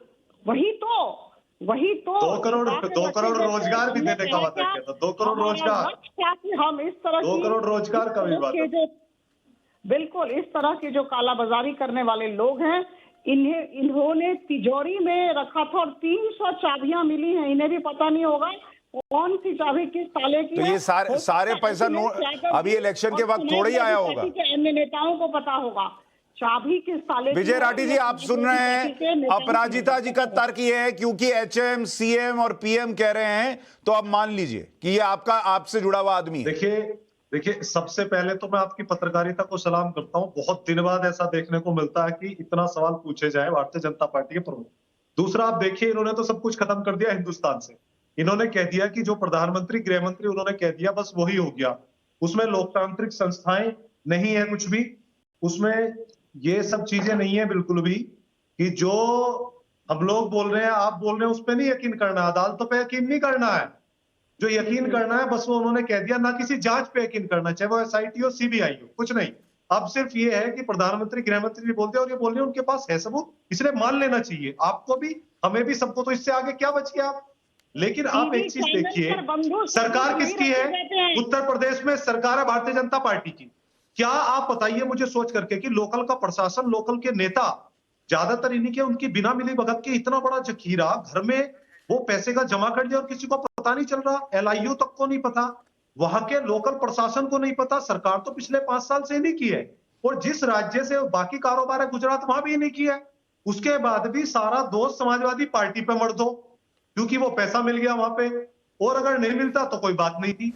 वही तो 2 करोड़ रोजगार भी देने का वादा किया था। 2 करोड़ रोजगार, क्या कि हम इस तरह 2 करोड़ रोजगार का भी वादा। बिल्कुल, इस तरह के जो कालाबाजारी करने वाले लोग हैं, इन्होंने तिजोरी में रखा था और 300 चाबियां मिली हैं। इन्हें भी पता नहीं होगा कौन सी चाबी किस ताले की तो है। ये सारे पैसा अभी इलेक्शन के वक्त थोड़ा ही आया होगा। अन्य नेताओं को पता होगा चाबी किस ताले। विजय राठी जी, आप सुन रहे हैं, अपराजिता जी का तर्क ये है क्योंकि एचएम, सीएम और पीएम कह रहे हैं, तो अब मान लीजिए कि ये आपसे जुड़ा हुआ आदमी है। देखिए, सबसे पहले तो मैं आपकी पत्रकारिता को सलाम करता हूं। बहुत दिन बाद ऐसा देखने को मिलता है कि इतना सवाल पूछे जाए भारतीय जनता पार्टी के प्रमुख। दूसरा, आप देखिए, इन्होंने तो सब कुछ खत्म कर दिया हिंदुस्तान से। इन्होंने कह दिया कि जो प्रधानमंत्री, गृह मंत्री, उन्होंने कह दिया बस वही हो गया। उसमें लोकतांत्रिक संस्थाएं नहीं है कुछ भी, उसमें ये सब चीजें नहीं है बिल्कुल भी, कि जो हम लोग बोल रहे हैं, आप बोल रहे हैं, उस पर नहीं यकीन करना है, अदालतों पर यकीन नहीं करना है। जो यकीन करना है बस वो उन्होंने कह दिया, ना किसी जांच पे यकीन करना, चाहे वो एसआईटी हो, सीबीआई हो, कुछ नहीं। अब सिर्फ ये है कि प्रधानमंत्री, गृह मंत्री भी बोलते हैं और ये बोल रहे हैं उनके पास है सबूत, इसलिए मान लेना चाहिए आपको भी, हमें भी, सबको। तो इससे आगे क्या बच गया आप? लेकिन आप एक चीज देखिए, सरकार किसकी है? उत्तर प्रदेश में सरकार है भारतीय जनता पार्टी की। क्या आप बताइए मुझे सोच करके कि लोकल का प्रशासन, लोकल के नेता, ज्यादातर इन्हीं के, उनकी बिना मिली भगत के इतना बड़ा जखीरा घर में वो पैसे का जमा कर दिया और किसी को पता नहीं चल रहा। एलआईयू तक को नहीं पता, वहां के लोकल प्रशासन को नहीं पता। सरकार तो पिछले 5 साल से नहीं की है, और जिस राज्य से बाकी कारोबार है गुजरात, वहां भी नहीं किया है। उसके बाद भी सारा दोष समाजवादी पार्टी पे मर दो, क्योंकि वो पैसा मिल गया वहां पे, और अगर नहीं मिलता तो कोई बात नहीं थी।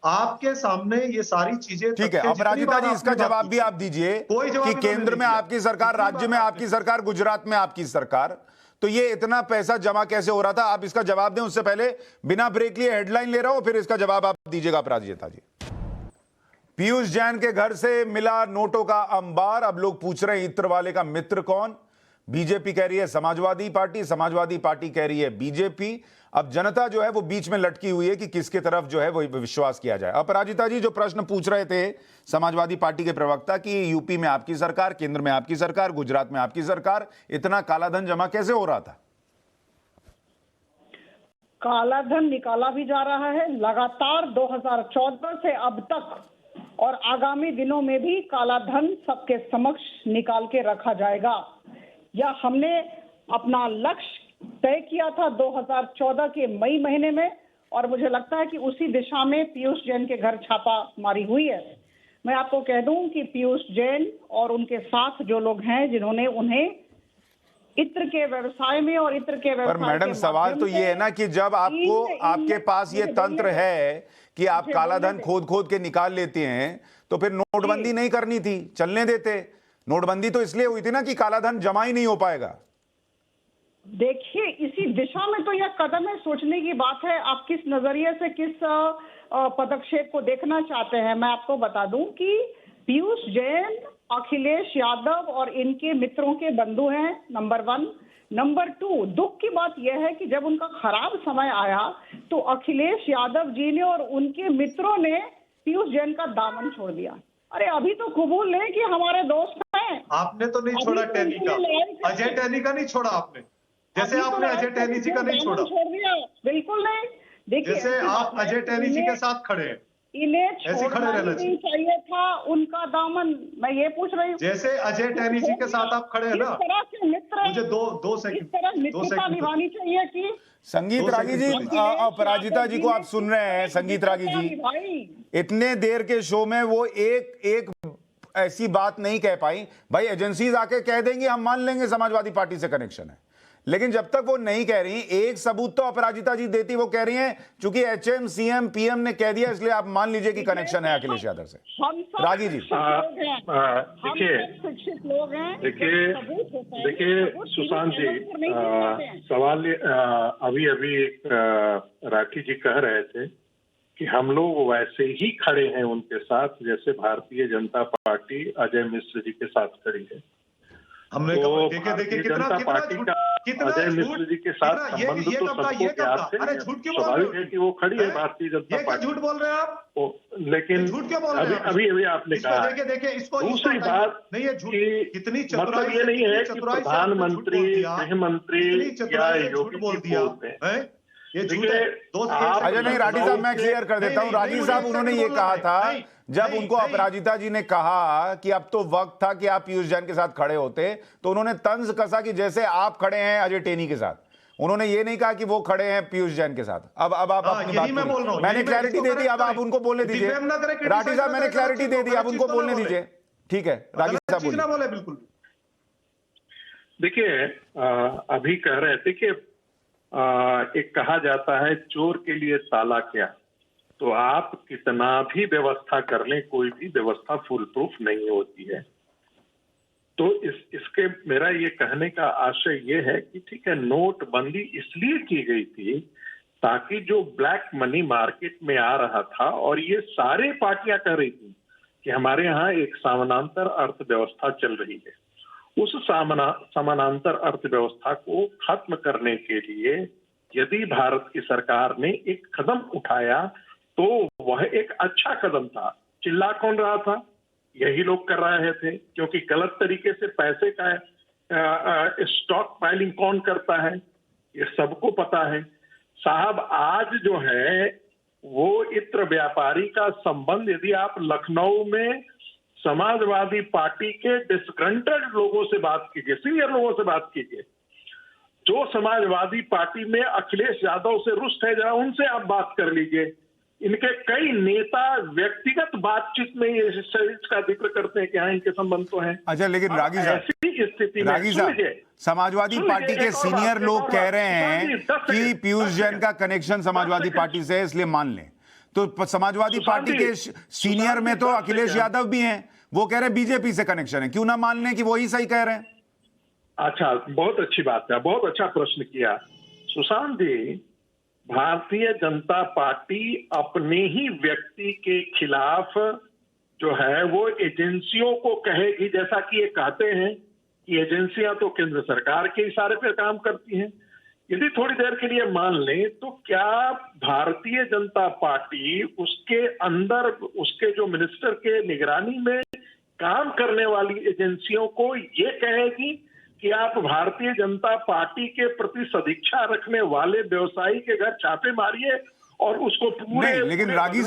आपके सामने ये सारी चीजें। ठीक है अपराजिता जी, इसका जवाब भी आप दीजिए कि केंद्र में आपकी सरकार, राज्य में आपकी सरकार, गुजरात में आपकी सरकार, तो ये इतना पैसा जमा कैसे हो रहा था? आप इसका जवाब दें, उससे पहले बिना ब्रेक लिए हेडलाइन ले रहा हूं, फिर इसका जवाब आप दीजिएगा अपराजिता जी। पीयूष जैन के घर से मिला नोटों का अंबार। अब लोग पूछ रहे हैं इत्र वाले का मित्र कौन? बीजेपी कह रही है समाजवादी पार्टी, समाजवादी पार्टी कह रही है बीजेपी। अब जनता जो है वो बीच में लटकी हुई है कि किसके तरफ जो है वो विश्वास किया जाए। अपराजिता जी, जो प्रश्न पूछ रहे थे समाजवादी पार्टी के प्रवक्ता कि यूपी में आपकी सरकार, केंद्र में आपकी सरकार, गुजरात में आपकी सरकार, इतना काला धन जमा कैसे हो रहा था? काला धन निकाला भी जा रहा है लगातार 2014 से अब तक, और आगामी दिनों में भी काला धन सबके समक्ष निकाल के रखा जाएगा। या हमने अपना लक्ष्य तय किया था 2014 के मई महीने में, और मुझे लगता है कि उसी दिशा में पीयूष जैन के घर छापामारी हुई है। मैं आपको कह दूं कि पीयूष जैन और उनके साथ जो लोग हैं जिन्होंने उन्हें इत्र के व्यवसाय में और इत्र के व्यवसाय, पर मैडम सवाल तो ये है ना कि जब आपको, आपके पास ये तंत्र है कि आप काला धन खोद के निकाल लेते हैं, तो फिर नोटबंदी नहीं करनी थी, चलने देते। नोटबंदी तो इसलिए हुई थी ना कि काला धन जमा ही नहीं हो पाएगा। देखिए, इसी दिशा में तो यह कदम है, सोचने की बात है आप किस नजरिए से, किस पदक्षेप को देखना चाहते हैं। मैं आपको बता दूं कि पीयूष जैन अखिलेश यादव और इनके मित्रों के बंधु हैं, नंबर 1। नंबर 2, दुख की बात यह है कि जब उनका खराब समय आया तो अखिलेश यादव जी ने और उनके मित्रों ने पीयूष जैन का दामन छोड़ दिया। अरे अभी तो कबूल लें कि हमारे दोस्त हैं। आपने तो नहीं छोड़ा टहनी का, अजय टहनी का नहीं छोड़ा आपने, जैसे आपने अजय टहनी जी का नहीं छोड़ा। छोड़ दिया, बिल्कुल नहीं। देखिए, जैसे आप अजय टहनी जी के साथ खड़े हैं, इन्हें ऐसे खड़े रहना नहीं चाहिए था उनका दामन। मैं ये पूछ रही हूँ, जैसे अजय टहनी जी के साथ आप खड़े हैं ना, इस तरह के मित्र, मुझे दो सेकंड, इस तरह मित्रता निभानी चाहिए कि संगीत रागी जी, अपराजिता जी को आप सुन रहे हैं, संगीत रागी जी, इतने देर के शो में वो एक ऐसी बात नहीं कह पाई। भाई एजेंसीज आके कह देंगी हम मान लेंगे समाजवादी पार्टी से कनेक्शन है, लेकिन जब तक वो नहीं कह रही, एक सबूत तो अपराजिता जी देती, वो कह रही हैं चूंकि एचएम सीएम पीएम ने कह दिया इसलिए आप मान लीजिए कि कनेक्शन है अखिलेश यादव से। हम सब रागी जी देखिए शिक्षित लोग हैं। देखिए सुशांत जी, सवाल अभी अभी राठी जी कह रहे थे कि हम लोग वैसे ही खड़े हैं उनके साथ जैसे भारतीय जनता पार्टी अजय मिश्र जी के साथ खड़ी है। हमने तो देखिए जनता पार्टी का अजय मिश्र जी के साथ संबंध तो सबको ज्ञात है, स्वाभाविक है कि वो खड़ी है भारतीय जनता पार्टी। झूठ बोल रहे हैं आप, लेकिन झूठ क्यों बोल रहे हैं? अभी आपने कहा। देखिए इसको दूसरी बात नहीं है झूठ, कितनी मतलब ये नहीं है कि प्रधानमंत्री, गृह मंत्री या योगी बोल जी दिया बोलते हैं। ये झूठ है। अजय नहीं, राठी साहब मैं क्लियर कर देता हूं। राठी साहब उन्होंने ये कहा था जब उनको अपराजिता जी ने कहा कि अब तो वक्त था कि आप पीयूष जैन के साथ खड़े होते, तो उन्होंने तंज कसा कि जैसे आप खड़े हैं अजय टेनी के साथ। उन्होंने ये नहीं कहा कि वो खड़े हैं पीयूष जैन के साथ। अब आप अपनी बात बोलिए। मैंने क्लैरिटी दे दी, अब आप उनको बोलने दीजिए। राठी साहब मैंने क्लैरिटी दे दी, अब उनको बोलने दीजिए। ठीक है राठी साहब बोलिए। बिल्कुल देखिए अभी कह रहे थे कि एक कहा जाता है चोर के लिए ताला क्या, तो आप कितना भी व्यवस्था कर लें कोई भी व्यवस्था फुल प्रूफ नहीं होती है। तो इसके मेरा ये कहने का आशय ये है कि ठीक है, नोटबंदी इसलिए की गई थी ताकि जो ब्लैक मनी मार्केट में आ रहा था, और ये सारे पार्टियां कह रही थी कि हमारे यहाँ एक समानांतर अर्थव्यवस्था चल रही है, उस समानांतर अर्थव्यवस्था को खत्म करने के लिए यदि भारत की सरकार ने एक कदम उठाया तो वह एक अच्छा कदम था। चिल्ला कौन रहा था? यही लोग कर रहे थे, क्योंकि गलत तरीके से पैसे का स्टॉक पाइलिंग कौन करता है ये सबको पता है। साहब आज जो है वो इत्र व्यापारी का संबंध, यदि आप लखनऊ में समाजवादी पार्टी के डिस्ग्रंटेड लोगों से बात कीजिए, सीनियर लोगों से बात कीजिए, जो समाजवादी पार्टी में अखिलेश यादव से रुष्ट है, जरा उनसे आप बात कर लीजिए। इनके कई नेता व्यक्तिगत बातचीत में ये का जिक्र करते हैं कि हाँ इनके संबंध तो हैं। अच्छा, लेकिन रागी साहब, ऐसी स्थिति में समाजवादी पार्टी के सीनियर लोग कह रहे हैं कि पीयूष जैन का कनेक्शन समाजवादी पार्टी से है, इसलिए मान लें। तो समाजवादी पार्टी के सीनियर में तो अखिलेश यादव भी हैं, वो कह रहे हैं बीजेपी से कनेक्शन है, क्यों ना मान लें कि वही सही कह रहे हैं। अच्छा, बहुत अच्छी बात है, बहुत अच्छा प्रश्न किया सुशांत जी। भारतीय जनता पार्टी अपने ही व्यक्ति के खिलाफ जो है वो एजेंसियों को कहेगी, जैसा कि ये कहते हैं कि एजेंसियां तो केंद्र सरकार के इशारे पे काम करती हैं। यदि थोड़ी देर के लिए मान लें तो क्या भारतीय जनता पार्टी उसके अंदर उसके जो मिनिस्टर के निगरानी में काम करने वाली एजेंसियों को ये कहेगी कि आप भारतीय जनता पार्टी के प्रति सदिच्छा रखने वाले व्यवसायी के घर छापे मारिए और उसको पूरे नहीं, लेकिन रागी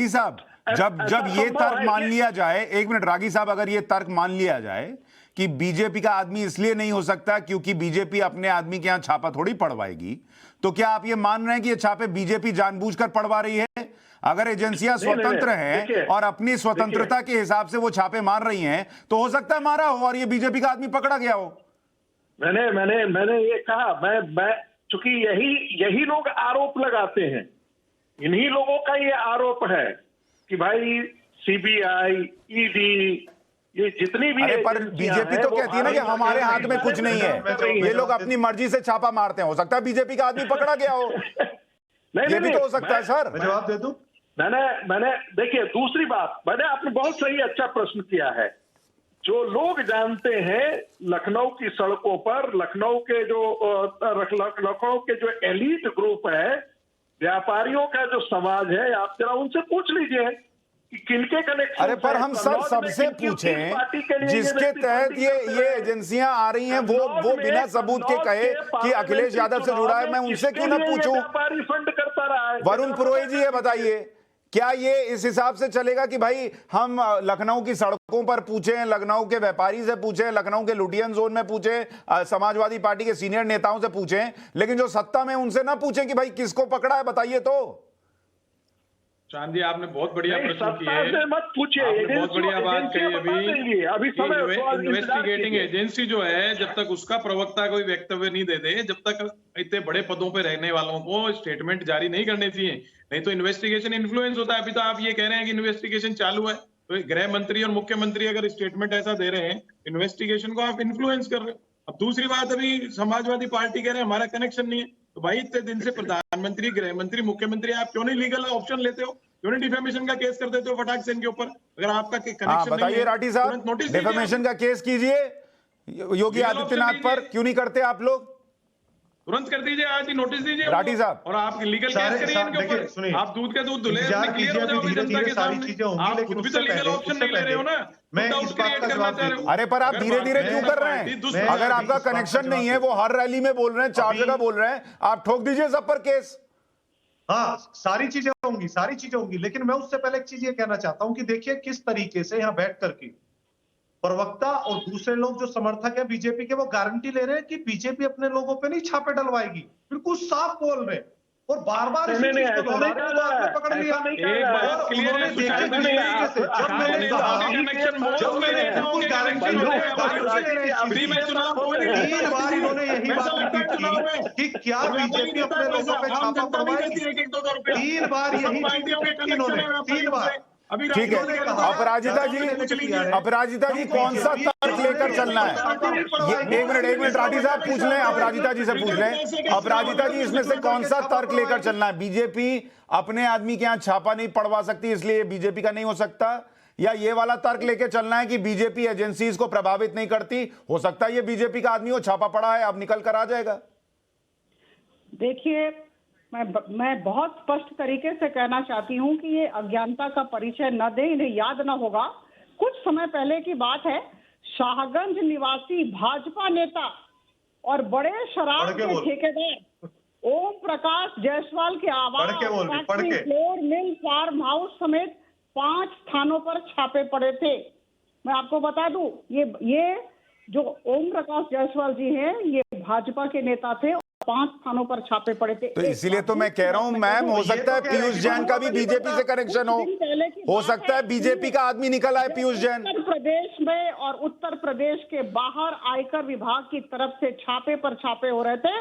साहब जब ये तर्क मान लिया जाए, एक मिनट रागी साहब, अगर ये तर्क मान लिया जाए कि बीजेपी का आदमी इसलिए नहीं हो सकता क्योंकि बीजेपी अपने आदमी के यहां छापा थोड़ी पड़वाएगी, तो क्या आप ये मान रहे हैं कि ये छापे बीजेपी जानबूझकर पड़वा रही है? अगर एजेंसियां स्वतंत्र हैं और अपनी स्वतंत्रता के हिसाब से वो छापे मार रही हैं, तो हो सकता है मारा हो और ये बीजेपी का आदमी पकड़ा गया हो। मैंने ये कहा, मैं चूंकि यही लोग आरोप लगाते हैं, इन्हीं लोगों का ये आरोप है कि भाई सीबीआई, ईडी, ये जितनी भी, अरे पर बीजेपी तो कहती है ना कि हमारे हाथ में कुछ नहीं है, ये लोग अपनी मर्जी से छापा मारते हैं। हो सकता है बीजेपी का आदमी पकड़ा गया हो, ये भी तो हो सकता है। सर मैं जवाब दे दूं? मैंने देखिए दूसरी बात, आपने बहुत सही अच्छा प्रश्न किया है। जो लोग जानते हैं लखनऊ की सड़कों पर, लखनऊ के जो एलीट ग्रुप है, व्यापारियों का जो समाज है, आप जरा उनसे पूछ लीजिए कि किनके कनेक्शन। अरे पर हम सबसे पूछें जिसके तहत ये एजेंसियां आ रही हैं, वो बिना सबूत के कहे कि अखिलेश यादव से जुड़ा है, मैं उनसे क्यों ना पूछूं? व्यापारी फंड करता रहा है। वरुण पुरोहित जी, ये बताइए, क्या ये इस हिसाब से चलेगा कि भाई हम लखनऊ की सड़कों पर पूछें, लखनऊ के व्यापारी से पूछें, लखनऊ के लुटियन जोन में पूछें, समाजवादी पार्टी के सीनियर नेताओं से पूछें, लेकिन जो सत्ता में उनसे ना पूछें कि भाई किसको पकड़ा है, बताइए तो? चांद जी, आपने बहुत बढ़िया नहीं, प्रश्न सत्ता किए। से मत पूछिए, आपने बहुत बढ़िया बात कही एजेंसियां बता देंगी। अभी समय है, तो इन्वेस्टिगेटिंग कीजिए। एजेंसी जो है, जब तक उसका प्रवक्ता कोई वक्तव्य नहीं दे दे, जब तक इतने बड़े पदों पे रहने वालों को स्टेटमेंट जारी नहीं करने चाहिए। नहीं तो इन्वेस्टिगेशन इन्फ्लुएंस होता है। अभी तो आप ये कह रहे हैं कि इन्वेस्टिगेशन चालू है, तो गृह मंत्री और मुख्यमंत्री अगर स्टेटमेंट ऐसा दे रहे हैं, इन्वेस्टिगेशन को आप इन्फ्लुएंस कर रहे हो। अब दूसरी बात, अभी समाजवादी पार्टी कह रहे हैं हमारा कनेक्शन नहीं है, तो भाई इतने दिन से प्रधानमंत्री, गृह मंत्री, मुख्यमंत्री, आप क्यों नहीं लीगल ऑप्शन लेते हो? क्यों नहीं डिफेमेशन का केस कर देते हो फटाक से इनके ऊपर? अगर आपका कनेक्शन बताइए राठी साहब, डिफेमेशन का केस कीजिए योगी आदित्यनाथ पर, क्यों नहीं करते आप लोग? तुरंत कर दीजिए, आज ही नोटिस दीजिए राठी साहब, और आप लीगल केस करिए इनके ऊपर। आप दूध का दूध धुले, क्लियर हो जाओगे जनता के सामने। आप खुद भी तो लीगल ऑप्शन नहीं ले रहे हो ना, मैं इस बात का जवाब दे रहा हूं। अरे पर आप धीरे धीरे क्यों कर रहे हैं? अगर आपका कनेक्शन नहीं है, वो हर रैली में बोल रहे हैं, 4 जगह बोल रहे हैं, आप ठोक दीजिए सब पर केस। हाँ, सारी चीजें होंगी, लेकिन मैं उससे पहले एक चीज ये कहना चाहता हूं कि देखिए किस तरीके से यहां बैठ करके प्रवक्ता और दूसरे लोग जो समर्थक है बीजेपी के, वो गारंटी ले रहे हैं कि बीजेपी अपने लोगों पे नहीं छापे डलवाएगी। बिल्कुल साफ बोल रहे हैं और बार बार इसी चीज को दोहरा रहे हैं, तो आपने पकड़ लिया। एक बात क्लियर है, जब मैंने कहा, जब मैंने बिल्कुल गारंटी फ्री में चुनाव हो रहे 3 बार इन्होंने यही बात रिपीट की कि क्या बीजेपी अपने लोगों पे छापा पड़वाएगी। 3 बार यही चीज इन्होंने 3 बार। ठीक है, अपराजिता जी कौन सा तर्क लेकर चलना है? एक मिनट राठी साहब पूछ लें, अपराजिता जी से पूछ लें। अपराजिता जी, इसमें से कौन सा तर्क लेकर चलना है? बीजेपी अपने आदमी के यहां छापा नहीं पड़वा सकती, इसलिए बीजेपी का नहीं हो सकता, या ये वाला तर्क लेके चलना है कि बीजेपी एजेंसीज को प्रभावित नहीं करती, हो सकता है ये बीजेपी का आदमी हो, छापा पड़ा है, अब निकल कर आ जाएगा? देखिए, मैं बहुत स्पष्ट तरीके से कहना चाहती हूं कि ये अज्ञानता का परिचय न दे, इन्हें याद न होगा। कुछ समय पहले की बात है, शाहगंज निवासी भाजपा नेता और बड़े शराब के ठेकेदार ओम प्रकाश जायसवाल के आवास, फ्लोर मिल, फार्म हाउस समेत 5 स्थानों पर छापे पड़े थे। मैं आपको बता दूं, ये जो ओम प्रकाश जायसवाल जी हैं, ये भाजपा के नेता थे, 5 स्थानों पर छापे पड़े थे। तो इसीलिए तो मैं कह रहा हूं मैम, हो सकता है पीयूष जैन का भी बीजेपी से कनेक्शन हो सकता है बीजेपी का आदमी निकल आए पीयूष जैन। उत्तर प्रदेश में और उत्तर प्रदेश के बाहर आयकर विभाग की तरफ से छापे पर छापे हो रहे थे,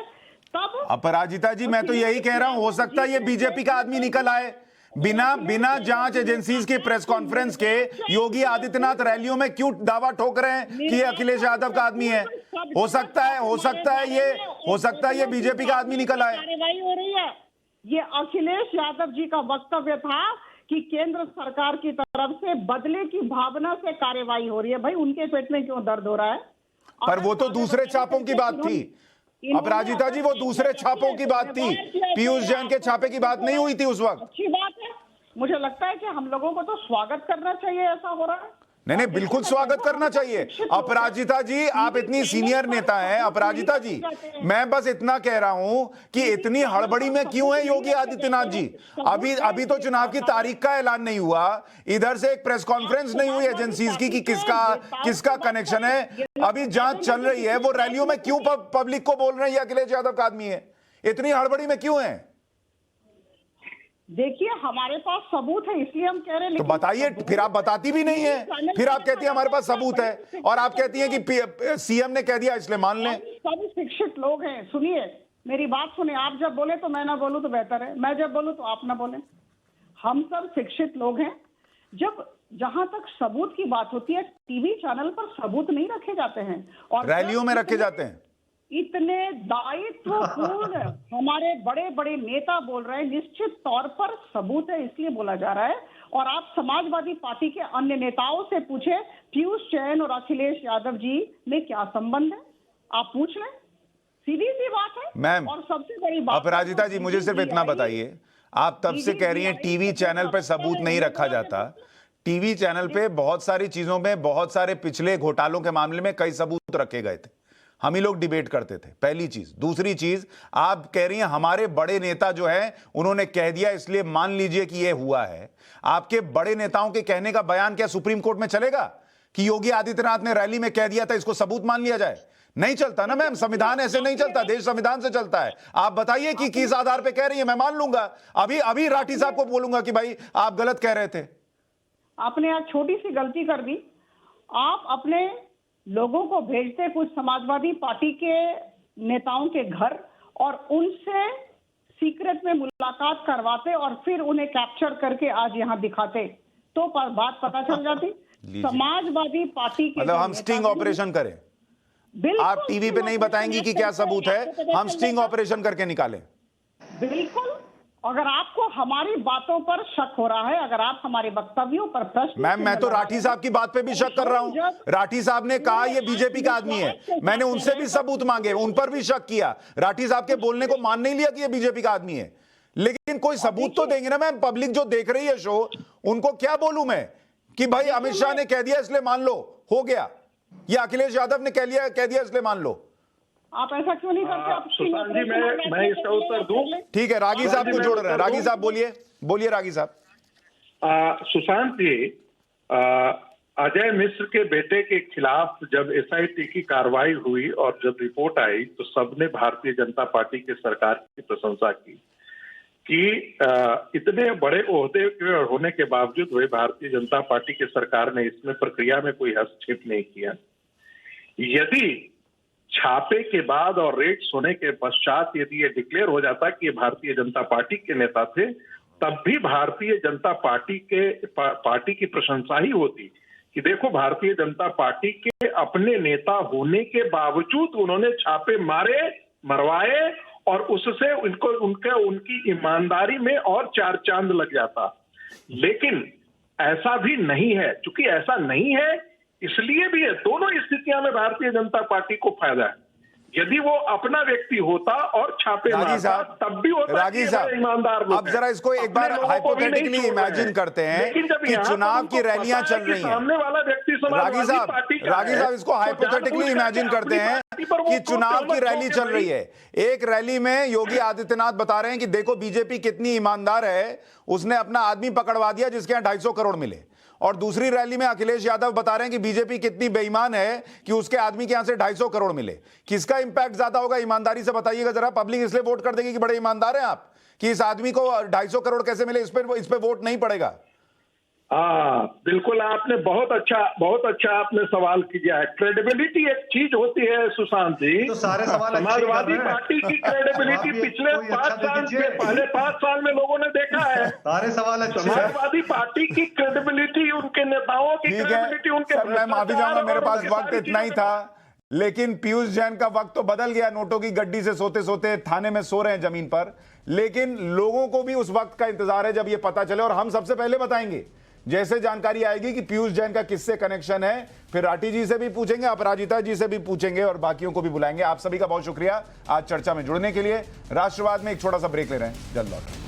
तब अपराजिता जी मैं तो यही कह रहा हूं, हो सकता है ये बीजेपी का आदमी निकल आए। बिना जांच एजेंसीज की प्रेस कॉन्फ्रेंस के योगी आदित्यनाथ रैलियों में क्यों दावा ठोक रहे हैं कि ये अखिलेश यादव का आदमी है? हो सकता है ये बीजेपी का आदमी निकल आए। कार्रवाई हो रही है। ये अखिलेश यादव जी का वक्तव्य था कि केंद्र सरकार की तरफ से बदले की भावना से कार्रवाई हो रही है। भाई, उनके पेट में क्यों दर्द हो रहा है? पर वो तो दूसरे छापों की बात थी अपराजिता जी, वो दूसरे छापों की बात थी, पीयूष जैन के छापे की बात नहीं हुई थी उस वक्त। अच्छी बात है, मुझे लगता है कि हम लोगों को तो स्वागत करना चाहिए, ऐसा हो रहा है। नहीं, बिल्कुल स्वागत करना चाहिए। अपराजिता जी, आप इतनी सीनियर नेता हैं। अपराजिता जी, मैं बस इतना कह रहा हूं कि इतनी हड़बड़ी में क्यों है योगी आदित्यनाथ जी? अभी तो चुनाव की तारीख का ऐलान नहीं हुआ, इधर से एक प्रेस कॉन्फ्रेंस नहीं हुई एजेंसीज की कि किसका कनेक्शन है। अभी जांच चल रही है, वो रैलियों में क्यों पब्लिक को बोल रहे हैं ये अखिलेश यादव का आदमी है? इतनी हड़बड़ी में क्यों है? देखिए, हमारे पास सबूत है, इसलिए हम कह रहे हैं। तो बताइए, फिर आप बताती भी नहीं है, फिर आप कहती हैं हमारे पास सबूत है, और आप कहती हैं कि सीएम ने कह दिया इसलिए मान लें। सब शिक्षित लोग हैं। सुनिए, मेरी बात सुनिए। आप जब बोले तो मैं ना बोलूं तो बेहतर है, मैं जब बोलूं तो आप ना बोलें। हम सब शिक्षित लोग हैं। जब जहां तक सबूत की बात होती है, टीवी चैनल पर सबूत नहीं रखे जाते हैं, और रैलियों में रखे जाते हैं। इतने दायित्वपूर्ण हमारे बड़े बड़े नेता बोल रहे हैं, निश्चित तौर पर सबूत है, इसलिए बोला जा रहा है। और आप समाजवादी पार्टी के अन्य नेताओं से पूछे, पीयूष जैन और अखिलेश यादव जी में क्या संबंध है, आप पूछ लें, सीधी सी बात है। मैम, और सबसे बड़ी बात, अपराजिता जी मुझे सिर्फ इतना बताइए, आप तब से कह रही हैं टीवी चैनल पे सबूत नहीं रखा जाता। टीवी चैनल पे बहुत सारी चीजों में, बहुत सारे पिछले घोटालों के मामले में कई सबूत रखे गए थे, हम ही लोग डिबेट करते थे। पहली चीज। दूसरी चीज, आप कह रही हैं हमारे बड़े नेता जो है उन्होंने कह दिया इसलिए मान लीजिए कि यह हुआ है। आपके बड़े नेताओं के कहने का बयान क्या सुप्रीम कोर्ट में चलेगा कि योगी आदित्यनाथ ने रैली में कह दिया था, इसको सबूत मान लिया जाए? नहीं चलता ना मैम, संविधान ऐसे नहीं चलता, देश संविधान से चलता है। आप बताइए कि किस आधार पे कह रही है, मैं मान लूंगा। अभी राठी साहब को बोलूंगा कि भाई आप गलत कह रहे थे। आपने आज छोटी सी गलती कर दी। आप अपने लोगों को भेजते कुछ समाजवादी पार्टी के नेताओं के घर और उनसे सीक्रेट में मुलाकात करवाते और फिर उन्हें कैप्चर करके आज यहाँ दिखाते, तो बात पता चल जाती। समाजवादी पार्टी के मतलब हम स्टिंग ऑपरेशन करें, आप टीवी पे नहीं बताएंगी कि क्या सबूत है, हम स्टिंग ऑपरेशन करके निकालें। बिल्कुल, अगर आपको हमारी बातों पर शक हो रहा है, अगर आप हमारे वक्तव्यों पर प्रश्न, मैम मैं तो राठी साहब की बात पे भी शक कर रहा हूं। राठी साहब ने कहा ये बीजेपी का आदमी है, मैंने उनसे भी सबूत मांगे, उन पर भी शक किया। राठी साहब के बोलने को मान नहीं लिया कि ये बीजेपी का आदमी है, लेकिन कोई सबूत तो देंगे ना मैम। पब्लिक जो देख रही है शो, उनको क्या बोलूं मैं कि भाई अमित शाह ने कह दिया इसलिए मान लो, हो गया, या अखिलेश यादव ने कह दिया इसलिए मान लो। आप ऐसा क्यों नहीं करते? आप सुशांत जी, मैं इसका उत्तर दूं? ठीक है, रागी साहब को जोड़ रहे हैं। रागी साहब बोलिए रागी साहब। सुशांत जी, अजय मिश्र के बेटे के खिलाफ जब एसआईटी की कार्रवाई हुई और जब रिपोर्ट आई तो सबने भारतीय जनता पार्टी की सरकार की प्रशंसा की कि इतने बड़े ओहदे के होने के बावजूद हुए भारतीय जनता पार्टी की सरकार ने इसमें प्रक्रिया में कोई हस्तक्षेप नहीं किया। यदि छापे के बाद और रेड्स होने के पश्चात यदि ये डिक्लेयर हो जाता कि ये भारतीय जनता पार्टी के नेता थे, तब भी भारतीय जनता पार्टी की प्रशंसा ही होती कि देखो भारतीय जनता पार्टी के अपने नेता होने के बावजूद उन्होंने छापे मारे, मरवाए और उससे उनकी ईमानदारी में और चार चांद लग जाता। लेकिन ऐसा भी नहीं है। चूंकि ऐसा नहीं है, इसलिए भी है, दोनों स्थितियों में भारतीय जनता पार्टी को फायदा है। यदि वो अपना व्यक्ति होता और छापे मारता तब भी होता। रागी साहब, ईमानदार लोग अब जरा इसको एक बार हाइपोथेटिकली इमेजिन करते हैं कि चुनाव की रैलियां चल रही हैं। सामने वाला व्यक्ति रागी साहब इसको हाइपोथेटिकली इमेजिन करते हैं कि चुनाव की रैली चल रही है। एक रैली में योगी आदित्यनाथ बता रहे हैं कि देखो बीजेपी कितनी ईमानदार है, उसने अपना आदमी पकड़वा दिया जिसके यहां 250 करोड़ मिले। और दूसरी रैली में अखिलेश यादव बता रहे हैं कि बीजेपी कितनी बेईमान है कि उसके आदमी के यहां से 250 करोड़ मिले। किसका इंपैक्ट ज्यादा होगा, ईमानदारी से बताइएगा जरा। पब्लिक इसलिए वोट कर देगी कि बड़े ईमानदार हैं आप, कि इस आदमी को 250 करोड़ कैसे मिले, इस पे वोट नहीं पड़ेगा। बिल्कुल, आपने बहुत अच्छा आपने सवाल किया है। क्रेडिबिलिटी एक चीज होती है सुशांत जी, तो सारे सवाल समाजवादी पार्टी की क्रेडिबिलिटी पिछले 5 साल में लोगों ने देखा है। सारे सवाल अच्छे हैं। समाजवादी पार्टी की क्रेडिबिलिटी, उनके नेताओं की क्रेडिबिलिटी, उनके मैं माफी चाहूंगा, मेरे पास वक्त इतना ही था। लेकिन पीयूष जैन का वक्त तो बदल गया, नोटों की गड्डी से सोते सोते थाने में सो रहे हैं जमीन पर। लेकिन लोगों को भी उस वक्त का इंतजार है जब ये पता चले, और हम सबसे पहले बताएंगे जैसे जानकारी आएगी कि पीयूष जैन का किससे कनेक्शन है। फिर राठी जी से भी पूछेंगे, अपराजिता जी से भी पूछेंगे और बाकियों को भी बुलाएंगे। आप सभी का बहुत शुक्रिया आज चर्चा में जुड़ने के लिए। राष्ट्रवाद में एक छोटा सा ब्रेक ले रहे हैं, जल्द लौट रहे हैं।